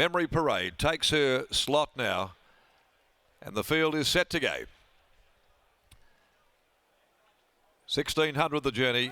Memory Parade takes her slot now, and the field is set to go. 1600 the journey.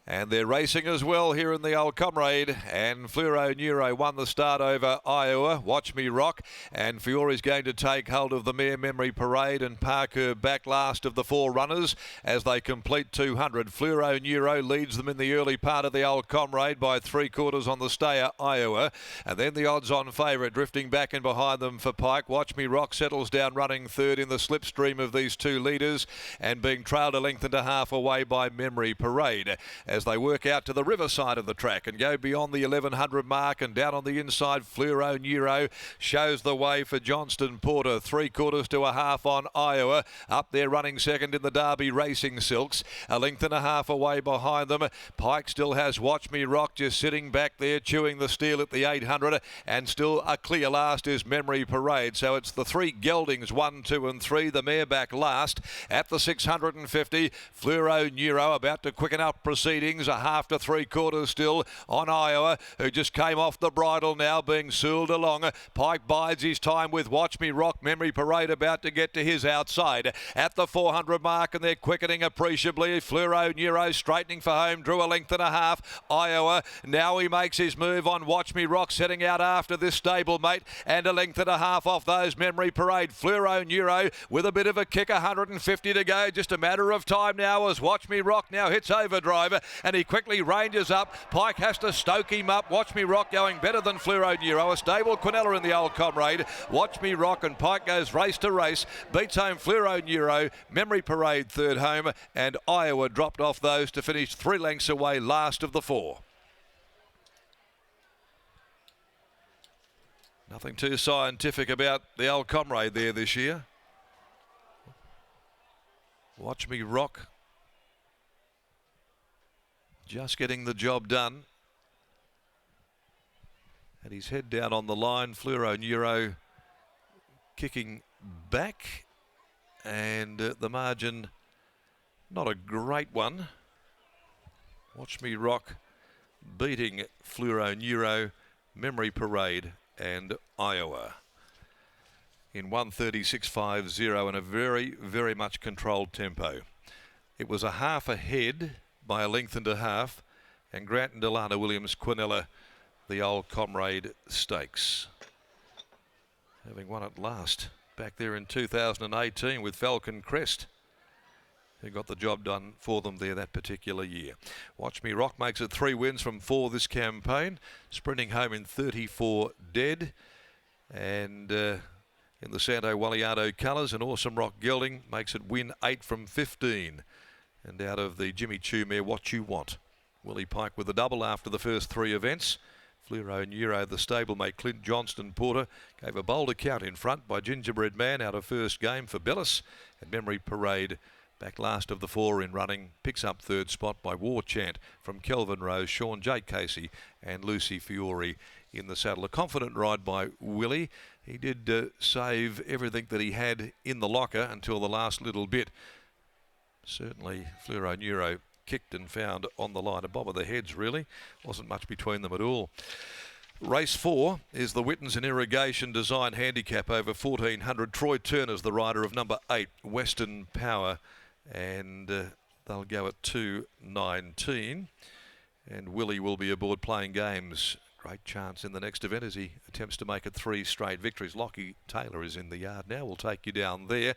And they're racing as well here in the old Comrade. And Fluoro Neuro won the start over Iowa. Watch Me Rock. And Fiore's going to take hold of the mare Memory Parade and park her back last of the four runners as they complete 200. Fluoro Neuro leads them in the early part of the old Comrade by 3/4 on the stayer Iowa. And then the odds-on favourite drifting back and behind them for Pike. Watch Me Rock settles down running third in the slipstream of these two leaders and being trailed a length and a half away by Memory Parade as they work out to the river side of the track and go beyond the 1100 mark and down on the inside. Fluoro Neuro shows the way for Johnston Porter, 3/4 to a half on Iowa. Up there running second in the Derby Racing Silks, a length and a half away behind them. Pike still has Watch Me Rock just sitting back there chewing the steel at the 800, and still a clear last is Memory Parade. So it's the three geldings, 1, 2 and 3, the mare back last at the 650. Fluoro Neuro about to quicken up proceedings, a half to 3/4 still on Iowa, who just came off the bridle now, being sooled along. Pike bides his time with Watch Me Rock. Memory Parade about to get to his outside at the 400 mark, and they're quickening appreciably. Fluoro Neuro straightening for home, drew a length and a half. Iowa, now he makes his move on Watch Me Rock, setting out after this stablemate, and a length and a half off those Memory Parade. Fluoro Neuro with a bit of a kick, 150 to go, just a matter of time now as Watch Me Rock now hits overdrive, and he quickly ranges up. Pike has to stoke him up. Watch Me Rock going better than Fluoro Neuro. A stable Quinella in the old Comrade. Watch Me Rock, and Pike goes race to race. Beats home Fluoro Neuro. Memory Parade third home, and Iowa dropped off those to finish 3 lengths away last of the 4. Nothing too scientific about the old Comrade there this year. Watch Me Rock just getting the job done. And his head down on the line. Fluoro Neuro kicking back. And the margin, not a great one. Watch Me Rock beating Fluoro Neuro, Memory Parade and Iowa in 1:36.50 in a very, very much controlled tempo. It was a half ahead by a length and a half, and Grant and Delana Williams Quinella, the old Comrade Stakes, having won at last back there in 2018 with Falcon Crest, who got the job done for them there that particular year. Watch Me Rock makes it 3 wins from 4 this campaign, sprinting home in 34 dead, and in the Santo Waliato colours, an Awesome Rock gelding makes it win 8 from 15. And out of the Jimmy Choo mare, What You Want, Willie Pike with a double after the first 3 events. Fluoro Neuro, the stablemate Clint Johnston Porter, gave a bold account in front by Gingerbread Man out of first game for Bellis. And Memory Parade, back last of the 4 in running, picks up third spot by War Chant from Kelvin Rose, Sean J. Casey and Lucy Fiore in the saddle. A confident ride by Willie. He did save everything that he had in the locker until the last little bit. Certainly Fluoro Neuro kicked and found on the line. A bob of the heads, really. Wasn't much between them at all. Race 4 is the Wittens and Irrigation Design Handicap over 1400. Troy Turner's the rider of number 8, Western Power. And they'll go at 2:19. And Willie will be aboard playing games. Great chance in the next event as he attempts to make it 3 straight victories. Lockie Taylor is in the yard now. We'll take you down there.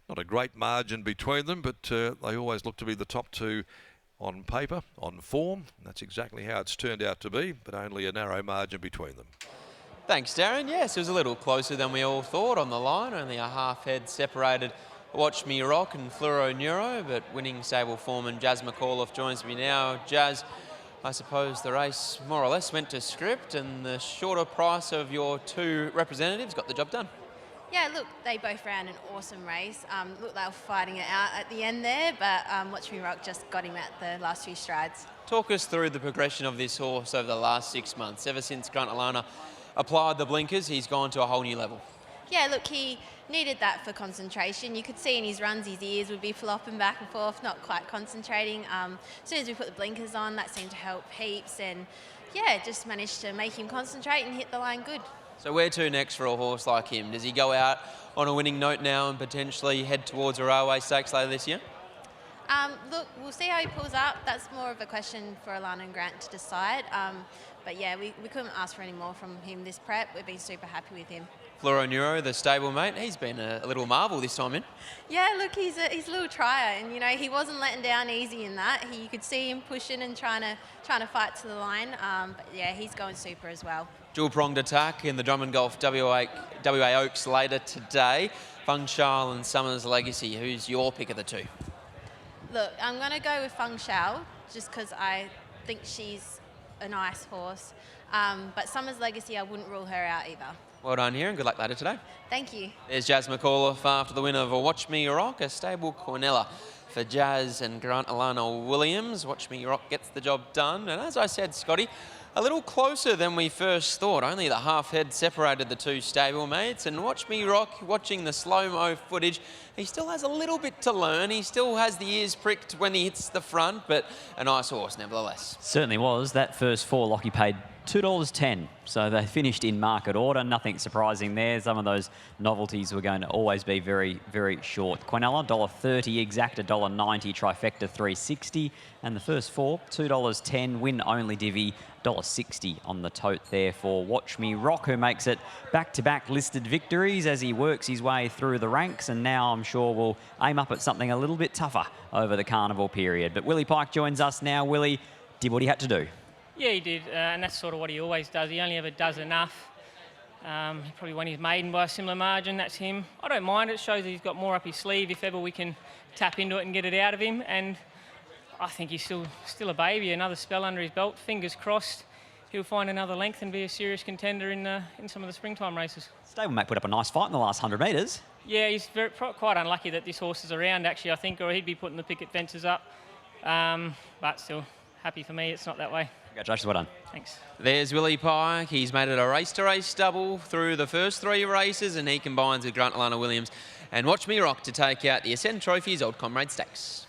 Not a great margin between them, but they always look to be the top 2 on paper, on form. And that's exactly how it's turned out to be, but only a narrow margin between them. Thanks, Darren. Yes, it was a little closer than we all thought on the line. Only a half head separated Watch Me Rock and Fluoro Neuro, but winning stable foreman Jazz McAuliffe joins me now. Jazz, I suppose the race more or less went to script, and the shorter price of your 2 representatives got the job done. Yeah, look, they both ran an awesome race. Look, they were fighting it out at the end there, but Watch Me Rock just got him at the last few strides. Talk us through the progression of this horse over the last 6 months. Ever since Grant Alana applied the blinkers, he's gone to a whole new level. Yeah, look, he needed that for concentration. You could see in his runs his ears would be flopping back and forth, not quite concentrating. As soon as we put the blinkers on, that seemed to help heaps. And Yeah, just managed to make him concentrate and hit the line good. So where to next for a horse like him? Does he go out on a winning note now and potentially head towards a railway stakes later this year? Look, we'll see how he pulls up. That's more of a question for Alana and Grant to decide. But yeah, we couldn't ask for any more from him this prep. We've been super happy with him. Fluoro Neuro, the stablemate, he's been a little marvel this time in. Yeah, look, he's a little trier, and you know he wasn't letting down easy in that. You could see him pushing and trying to fight to the line. But yeah, he's going super as well. Dual-pronged attack in the Drummond Golf WA Oaks later today. Feng Shao and Summers Legacy. Who's your pick of the two? Look, I'm going to go with Feng Shao just because I think she's a nice horse. But Summer's Legacy, I wouldn't rule her out either. Well done here and good luck later today. Thank you. There's Jazz McAuliffe after the win of Watch Me Rock, a stable Cornella for Jazz and Grant Alana Williams. Watch Me Rock gets the job done. And as I said, Scotty, a little closer than we first thought. Only the half head separated the two stablemates. And Watch Me Rock, watching the slow-mo footage, he still has a little bit to learn. He still has the ears pricked when he hits the front, but a nice horse nevertheless. Certainly was. That first four, Lockie paid $2.10. So they finished in market order. Nothing surprising there. Some of those novelties were going to always be very, very short. Quinella, $1.30, Exacta, $1.90, Trifecta, $3.60. And the first four, $2.10, win only divvy, $1.60 on the tote there for Watch Me Rock, who makes it back-to-back listed victories as he works his way through the ranks, and now I'm sure we'll aim up at something a little bit tougher over the carnival period. But Willie Pike joins us now. Willie did what he had to do. Yeah, he did, and that's sort of what he always does. He only ever does enough. He probably won his maiden by a similar margin. That's him. I don't mind. It shows that he's got more up his sleeve if ever we can tap into it and get it out of him. And I think he's still a baby. Another spell under his belt. Fingers crossed he'll find another length and be a serious contender in some of the springtime races. Stablemate put up a nice fight in the last 100 metres. Yeah, he's quite unlucky that this horse is around, actually, I think, or he'd be putting the picket fences up. But still, happy for me, it's not that way. Congratulations, well done. Thanks. There's Willie Pike. He's made it a race-to-race double through the first three races, and he combines with Grant Alana Williams and Watch Me Rock to take out the Ascend Trophy's Old Comrade Stakes.